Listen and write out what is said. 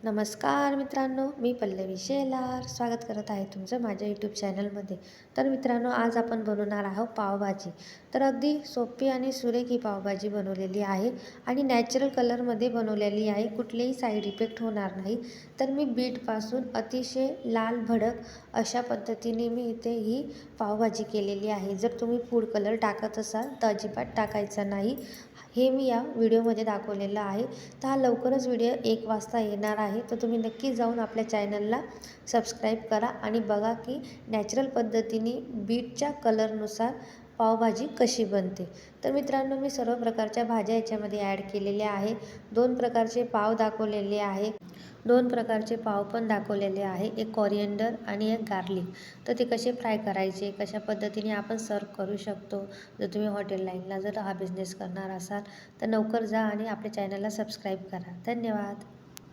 नमस्कार मित्रांनो, मी पल्लवी शेलार स्वागत करत आहे तुमचं माझ्या यूट्यूब चॅनलमध्ये. तर मित्रांनो, आज आपण बनवणार आहोत पावभाजी. तर अगदी सोपी आणि सुरेख ही पावभाजी बनवलेली आहे आणि नॅचरल कलरमध्ये बनवलेली आहे. कुठलेही साईड इफेक्ट होणार नाही. तर मी बीटपासून अतिशय लाल भडक अशा पद्धतीने मी इथे ही पावभाजी केलेली आहे. जर तुम्ही फूड कलर टाकत असाल तर अजिबात टाकायचा नाही. हे मी या व्हिडिओमध्ये दाखवलेलं आहे. तर हा लवकरच व्हिडिओ 1 वाजता येणार आहे. तर तुम्ही नक्की जाऊन आपल्या चॅनलला सबस्क्राईब करा आणि बघा की नॅचरल पद्धतीने बीटच्या कलरनुसार पावभाजी कशी बनते. तर मित्रांनो, मी सर्व प्रकारच्या भाज्या याच्यामध्ये ॲड केलेल्या आहे. 2 प्रकारचे पाव दाखवलेले आहे. 2 प्रकारचे पाव पण दाखवलेले आहे. एक कोरिएंडर आणि एक गार्लिक. तर ते कसे फ्राय करायचे, कशा पद्धतीने आपण सर्व करू शकतो. जर तुम्ही हॉटेल लाईनला जर हा बिझनेस करणार असाल तर लवकर जा आणि आपल्या चॅनलला सबस्क्राईब करा. धन्यवाद.